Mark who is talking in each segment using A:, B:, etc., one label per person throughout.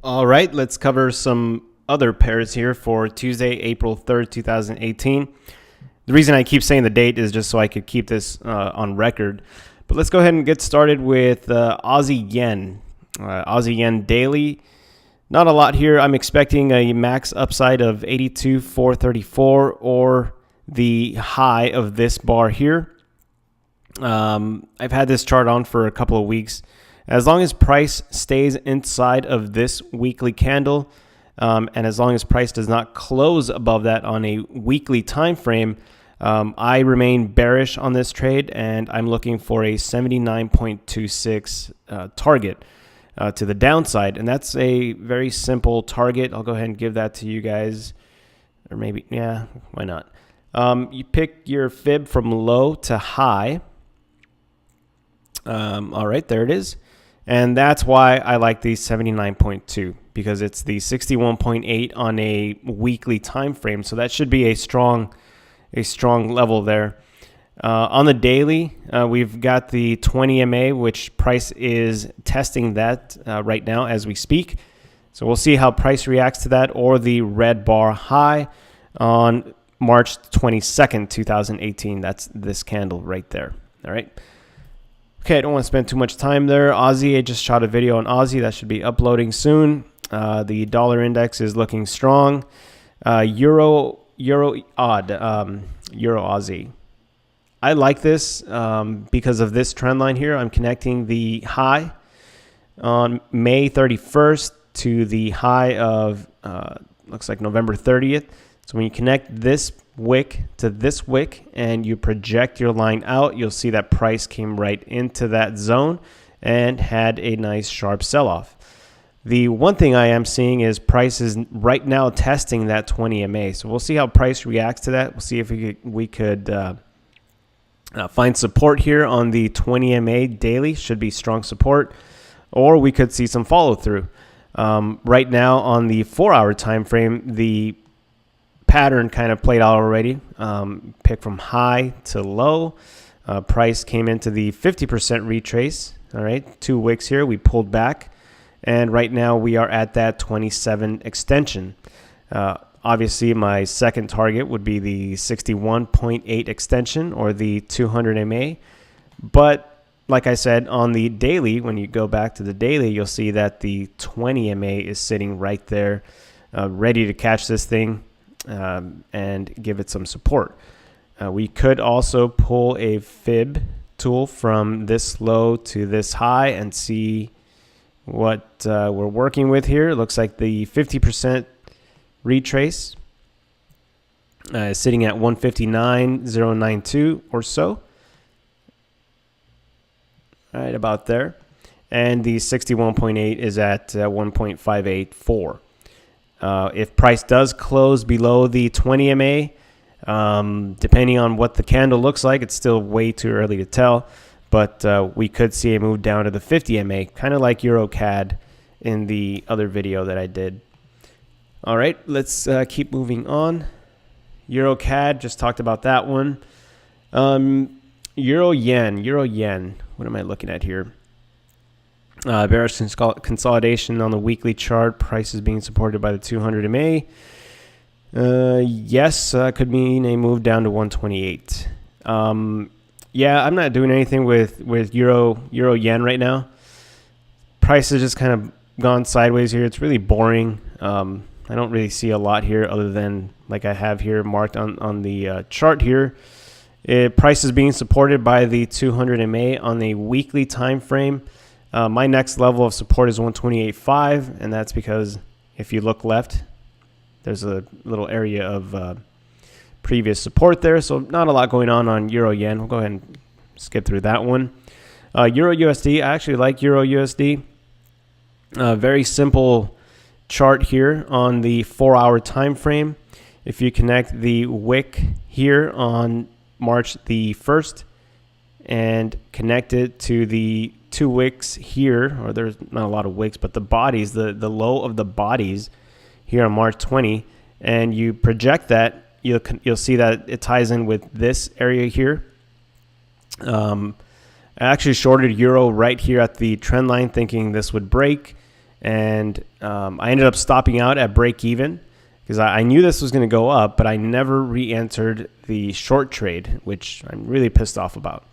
A: All right, let's cover some other pairs here for Tuesday, April 3rd, 2018. The reason I keep saying the date is just so I could keep this on record. But let's go ahead and get started with Aussie Yen. Aussie Yen daily. Not a lot here. I'm expecting a max upside of 82,434 or the high of this bar here. I've had this chart on for a couple of weeks. As long as price stays inside of this weekly candle, and as long as price does not close above that on a weekly time frame, I remain bearish on this trade, and I'm looking for a 79.26 target to the downside, and that's a very simple target. I'll go ahead and give that to you guys, or maybe, yeah, why not? You pick your fib from low to high. All right, there it is. And that's why I like the 79.2, because it's the 61.8 on a weekly time frame. So that should be a strong level there. On the daily, we've got the 20 MA, which price is testing that right now as we speak. So we'll see how price reacts to that, or the red bar high on March 22nd, 2018. That's this candle right there. All right. Okay, I don't want to spend too much time there. Aussie, I just shot a video on Aussie. That should be uploading soon. The dollar index is looking strong. EURAUD, Euro Aussie. I like this because of this trend line here. I'm connecting the high on May 31st to the high of, looks like November 30th. So when you connect this wick to this wick and you project your line out, you'll see that price came right into that zone and had a nice sharp sell-off. The one thing I am seeing is price is right now testing that 20 MA. So we'll see how price reacts to that. We'll see if we could find support here on the 20 MA daily. Should be strong support, or we could see some follow through. Right now on the 4-hour time frame, the pattern kind of played out already. Pick from high to low. Price came into the 50% retrace. All right, 2 wicks here. We pulled back, and right now we are at that 27 extension. Obviously, my second target would be the 61.8 extension or the 200 MA. But like I said, on the daily, when you go back to the daily, you'll see that the 20 MA is sitting right there, ready to catch this thing and give it some support. We could also pull a fib tool from this low to this high and see what we're working with here. It looks like the 50% retrace is sitting at 159.092 or so, right about there, and the 61.8 is at 1.584. If price does close below the 20 MA, depending on what the candle looks like, it's still way too early to tell, but we could see a move down to the 50 MA, kind of like EUROCAD in the other video that I did. All right, let's keep moving on. EuroCAD, just talked about that one. Euro Yen. What am I looking at here? Bearish consolidation on the weekly chart. Price is being supported by the 200 MA. Yes, could mean a move down to 128. Yeah, I'm not doing anything with Euro Yen right now. Price has just kind of gone sideways here. It's really boring. I don't really see a lot here other than like I have here marked on the chart here. Price is being supported by the 200 MA on the weekly time frame. My next level of support is 128.5, and that's because if you look left, there's a little area of previous support there. So not a lot going on Euro Yen. We'll go ahead and skip through that one. Euro USD. I actually like Euro USD. Very simple chart here on the 4-hour time frame. If you connect the wick here on March the 1st and connect it to the 2 wicks here, or there's not a lot of wicks, but the bodies, the low of the bodies here on March 20, and you project that, you'll see that it ties in with this area here. I actually shorted Euro right here at the trend line, thinking this would break and I ended up stopping out at break even because I knew this was going to go up, but I never re-entered the short trade, which I'm really pissed off about.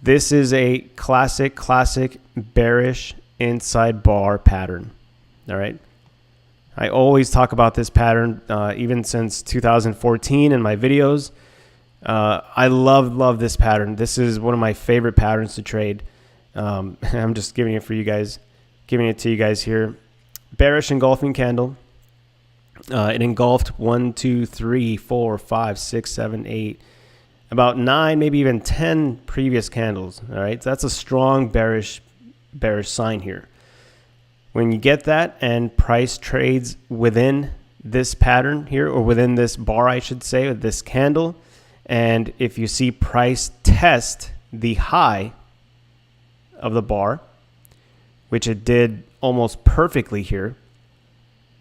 A: This is a classic bearish inside bar pattern. All right. I always talk about this pattern, even since 2014 in my videos. I love this pattern. This is one of my favorite patterns to trade. I'm just giving it to you guys here. Bearish engulfing candle. It engulfed 1, 2, 3, 4, 5, 6, 7, 8, about 9, maybe even 10 previous candles. All right, so that's a strong bearish sign here. When you get that and price trades within this pattern here, or within this bar, I should say, with this candle, and if you see price test the high of the bar, which it did almost perfectly here,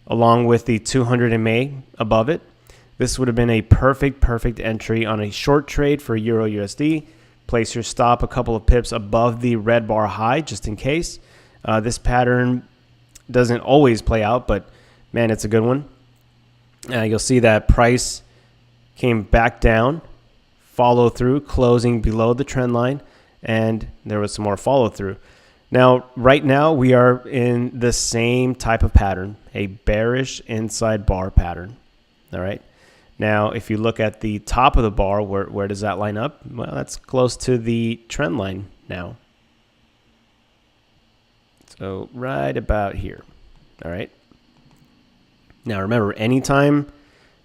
A: along with the 200 MA above it, this would have been a perfect entry on a short trade for Euro USD. Place your stop a couple of pips above the red bar high, just in case. This pattern doesn't always play out, but man, it's a good one. You'll see that price came back down, follow through, closing below the trend line, and there was some more follow through. Now, right now, we are in the same type of pattern, a bearish inside bar pattern. All right. Now, if you look at the top of the bar, where does that line up? Well, that's close to the trend line now. So right about here. All right. Now, remember, anytime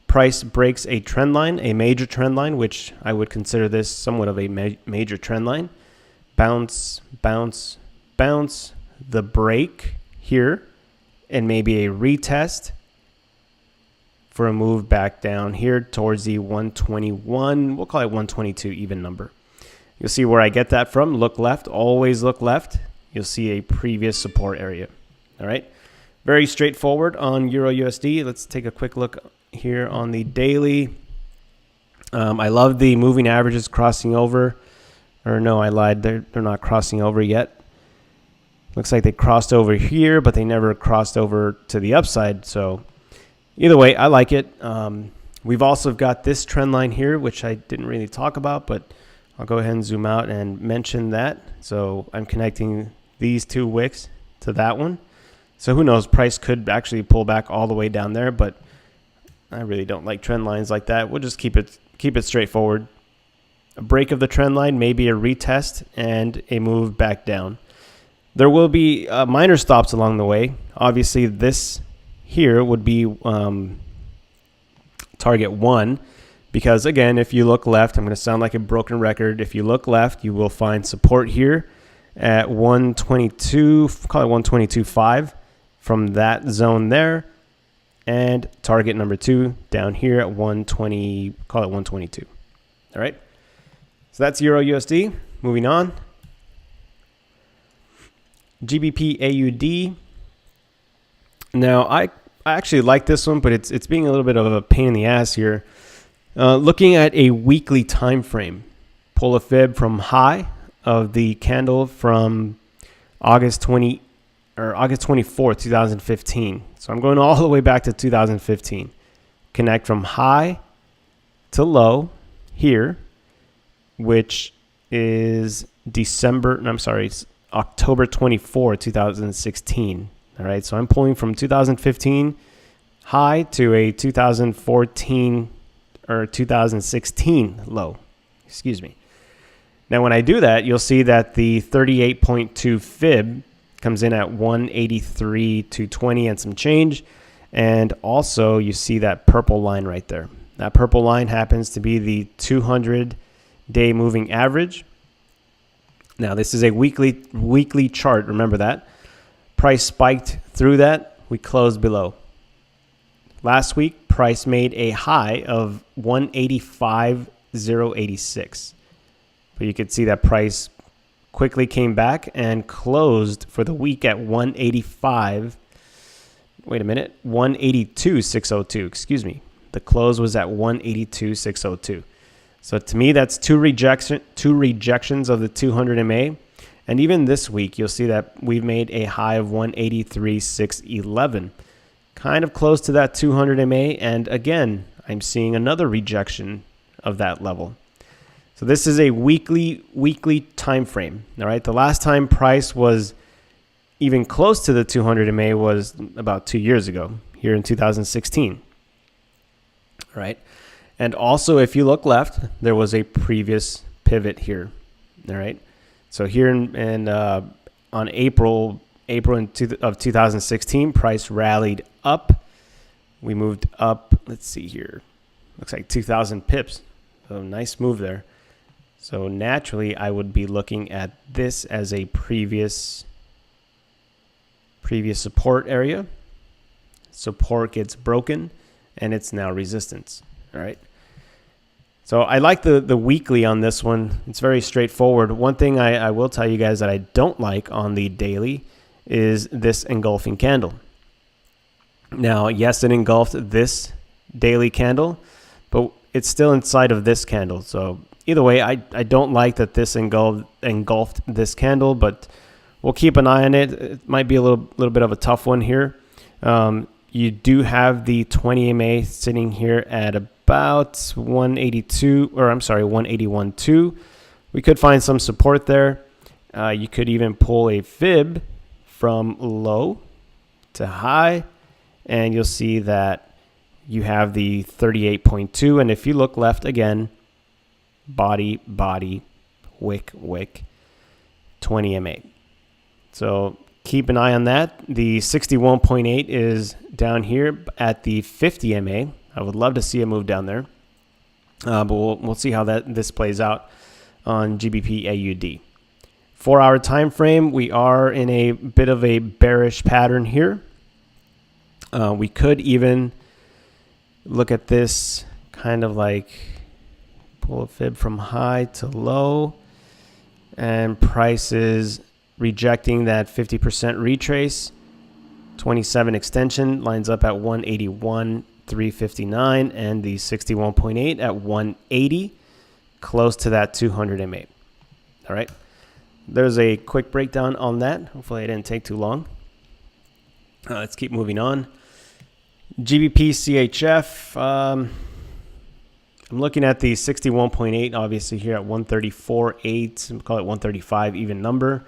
A: price breaks a trend line, a major trend line, which I would consider this somewhat of a major trend line, bounce, the break here, and maybe a retest for a move back down here towards the 121. We'll call it 122 even number. You'll see where I get that from. Look left, always look left. You'll see a previous support area. All right. Very straightforward on Euro USD. Let's take a quick look here on the daily. I love the moving averages crossing over. Or no, I lied. They're not crossing over yet. Looks like they crossed over here, but they never crossed over to the upside. So either way, I like it. We've also got this trend line here, which I didn't really talk about, but I'll go ahead and zoom out and mention that. So I'm connecting these two wicks to that one. So who knows, price could actually pull back all the way down there, but I really don't like trend lines like that. We'll just keep it straightforward. A break of the trend line, maybe a retest, and a move back down. There will be minor stops along the way. Obviously, this here would be target 1, because again, if you look left, I'm going to sound like a broken record. If you look left, you will find support here at 122, call it 122.5 from that zone there, and target number 2 down here at 120, call it 122. All right. So that's Euro USD. Moving on. GBPAUD. Now, I actually like this one, but it's being a little bit of a pain in the ass here. Looking at a weekly time frame, pull a fib from high of the candle from August 24th, 2015. So I'm going all the way back to 2015. Connect from high to low here, which is October 24, 2016. All right, so I'm pulling from 2015 high to a 2014 or 2016 low. Excuse me. Now, when I do that, you'll see that the 38.2 fib comes in at 183.220 and some change. And also, you see that purple line right there. That purple line happens to be the 200-day moving average. Now, this is a weekly chart. Remember that. Price spiked through that. We closed below. Last week, price made a high of 185.086. But you could see that price quickly came back and closed for the week at 185. Wait a minute. 182.602. Excuse me. The close was at 182.602. So to me, that's two rejections of the 200 MA. And even this week, you'll see that we've made a high of 183,611, kind of close to that 200 MA. And again, I'm seeing another rejection of that level. So this is a weekly time frame. All right. The last time price was even close to the 200 MA was about 2 years ago, here in 2016. All right. And also, if you look left, there was a previous pivot here. All right. So here on April of 2016, price rallied up. We moved up. Let's see here. Looks like 2,000 pips. So nice move there. So naturally, I would be looking at this as a previous support area. Support gets broken, and it's now resistance. All right. So I like the weekly on this one. It's very straightforward. One thing I will tell you guys that I don't like on the daily is this engulfing candle. Now, yes, it engulfed this daily candle, but it's still inside of this candle. So either way, I don't like that this engulfed this candle, but we'll keep an eye on it. It might be a little bit of a tough one here. You do have the 20 MA sitting here at about 181.2. We could find some support there. You could even pull a fib from low to high, and you'll see that you have the 38.2. And if you look left again, body, wick, 20 MA. So keep an eye on that. The 61.8 is down here at the 50 MA. I would love to see it move down there. But we'll see how this plays out on GBPAUD. 4-hour time frame, we are in a bit of a bearish pattern here. We could even look at this kind of like pull a fib from high to low, and price is rejecting that 50% retrace. 27 extension lines up at 181.359, and the 61.8 at 180, close to that 200 MA. All right, there's a quick breakdown on that. Hopefully it didn't take too long. Let's keep moving on. GBPCHF, I'm looking at the 61.8, obviously here at 134.8, call it 135 even number.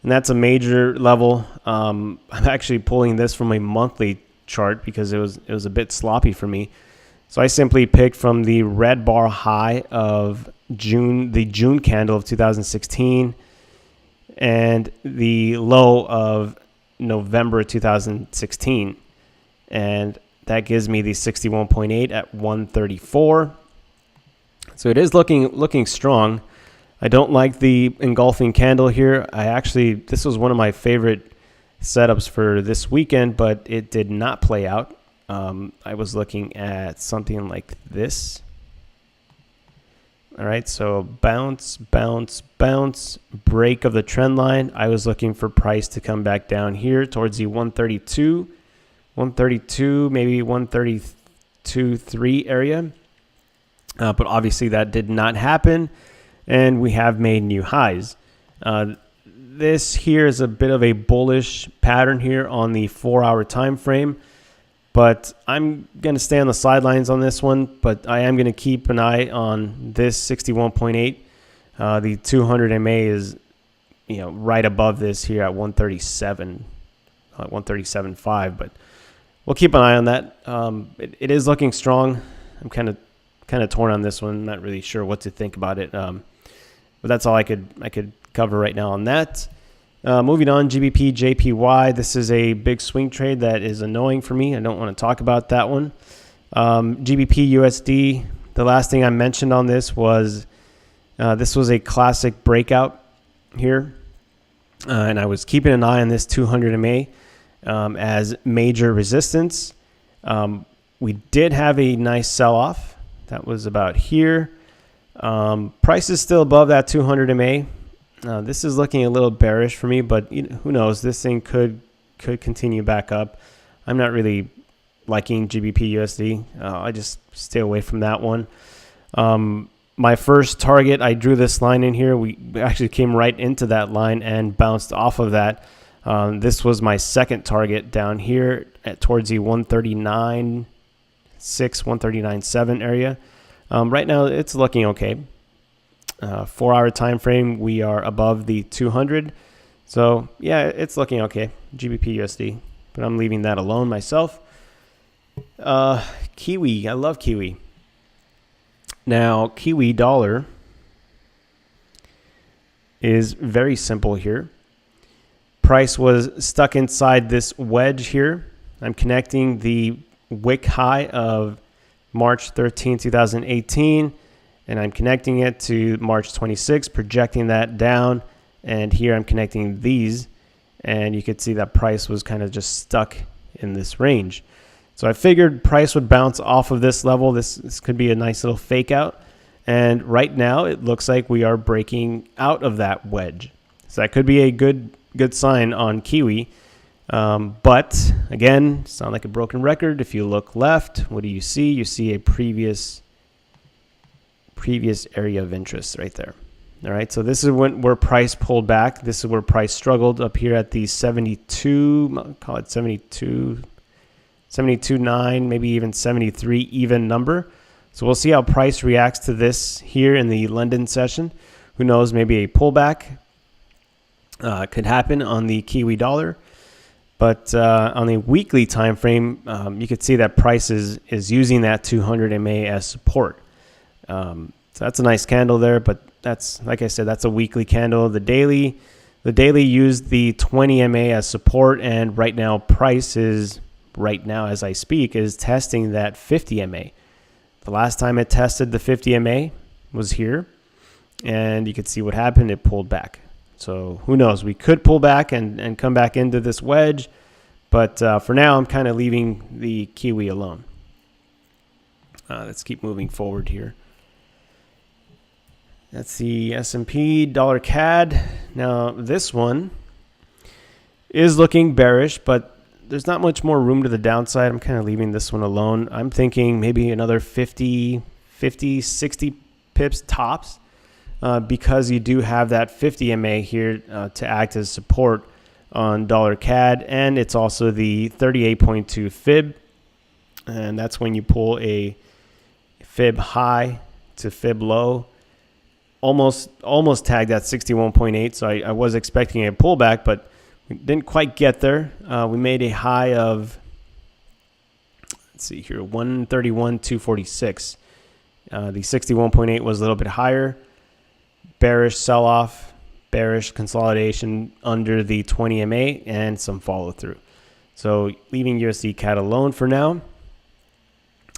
A: And that's a major level. I'm actually pulling this from a monthly chart because it was a bit sloppy for me. So I simply picked from the red bar high of June, the June candle of 2016, and the low of November 2016. And that gives me the 61.8 at 134. So it is looking strong. I don't like the engulfing candle here. This was one of my favorite setups for this weekend, but it did not play out. I was looking at something like this. All right, so bounce, break of the trend line. I was looking for price to come back down here towards the 132, maybe 132.3 area. But obviously that did not happen, and we have made new highs. This here is a bit of a bullish pattern here on the 4-hour time frame, but I'm going to stay on the sidelines on this one, but I am going to keep an eye on this 61.8. The 200 MA is, right above this here at 137, 137.5, but we'll keep an eye on that. It is looking strong. I'm kind of torn on this one. Not really sure what to think about it. But that's all I could cover right now on that. Moving on, GBPJPY. This is a big swing trade that is annoying for me. I don't want to talk about that one. GBPUSD. The last thing I mentioned on this was a classic breakout here, and I was keeping an eye on this 200 MA as major resistance. We did have a nice sell-off. That was about here. Price is still above that 200 MA. This is looking a little bearish for me, but who knows? This thing could continue back up. I'm not really liking GBPUSD. I just stay away from that one. my first target, I drew this line in here. We actually came right into that line and bounced off of that. This was my second target down here towards the 139.6, 139.7 area. Right now, it's looking okay. 4-hour time frame, we are above the 200. So yeah, it's looking okay. GBP USD, but I'm leaving that alone myself. Kiwi, I love Kiwi. Now, Kiwi dollar is very simple here. Price was stuck inside this wedge here. I'm connecting the wick high of March 13, 2018, and I'm connecting it to March 26, projecting that down. And here I'm connecting these, and you could see that price was kind of just stuck in this range. So I figured price would bounce off of this level. This could be a nice little fake out. And right now it looks like we are breaking out of that wedge. So that could be a good sign on Kiwi. But again, sound like a broken record. If you look left, what do you see? You see a previous area of interest right there. All right, so this is where price pulled back. This is where price struggled up here at the 72, call it 72.9, maybe even 73 even number. So we'll see how price reacts to this here in the London session. Who knows, maybe a pullback could happen on the Kiwi dollar. But on the weekly time frame, you could see that price is using that 200 MA as support. So that's a nice candle there, but that's, like I said, that's a weekly candle. The daily used the 20 MA as support, and right now price is, right now as I speak, is testing that 50 MA. The last time it tested the 50 MA was here, and you could see what happened. It pulled back. So who knows? We could pull back and come back into this wedge, but for now I'm kind of leaving the Kiwi alone. Let's keep moving forward here. That's the S&P dollar CAD. Now this one is looking bearish, but there's not much more room to the downside. I'm kind of leaving this one alone. I'm thinking maybe another 50, 60 pips tops, because you do have that 50 MA here to act as support on dollar CAD, and it's also the 38.2 fib, and that's when you pull a fib high to fib low. Almost tagged at 61.8, so I was expecting a pullback, but we didn't quite get there. We made a high of, let's see here, 131.246. The 61.8 was a little bit higher. Bearish sell-off, bearish consolidation under the 20 MA, and some follow-through. So leaving USDCAD alone for now.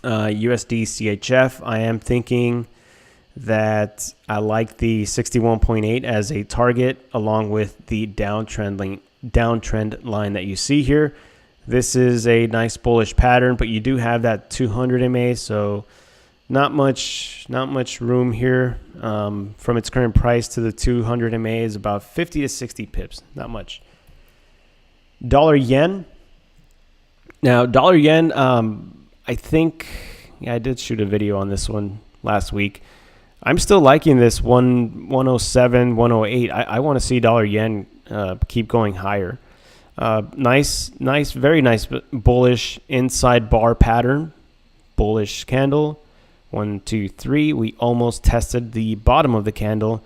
A: USDCHF, I am thinking that I like the 61.8 as a target, along with the downtrend line that you see here. This is a nice bullish pattern, but you do have that 200 MA, so not much room here. From its current price to the 200 MA is about 50 to 60 pips, not much. Dollar yen. Now dollar yen, I think, yeah, I did shoot a video on this one last week. I'm still liking this 107, 108. I want to see dollar yen keep going higher. Nice, very nice bullish inside bar pattern. Bullish candle. 1, 2, 3. We almost tested the bottom of the candle,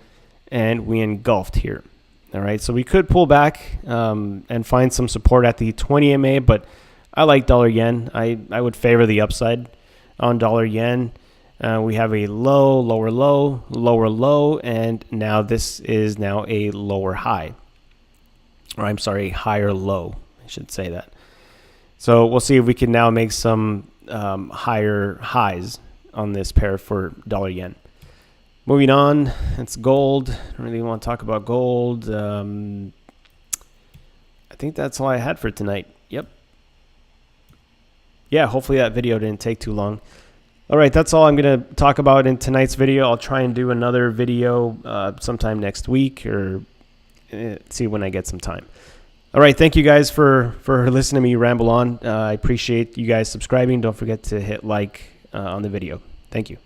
A: and we engulfed here. All right, so we could pull back and find some support at the 20 MA, but I like dollar yen. I would favor the upside on dollar yen. We have a low, lower low, lower low, and now this is now a lower high. Or I'm sorry, higher low. I should say that. So we'll see if we can now make some higher highs on this pair for dollar yen. Moving on, it's gold. I don't really want to talk about gold. I think that's all I had for tonight. Yep. Yeah, hopefully that video didn't take too long. All right, that's all I'm going to talk about in tonight's video. I'll try and do another video sometime next week, or see when I get some time. All right, thank you guys for listening to me ramble on. I appreciate you guys subscribing. Don't forget to hit like on the video. Thank you.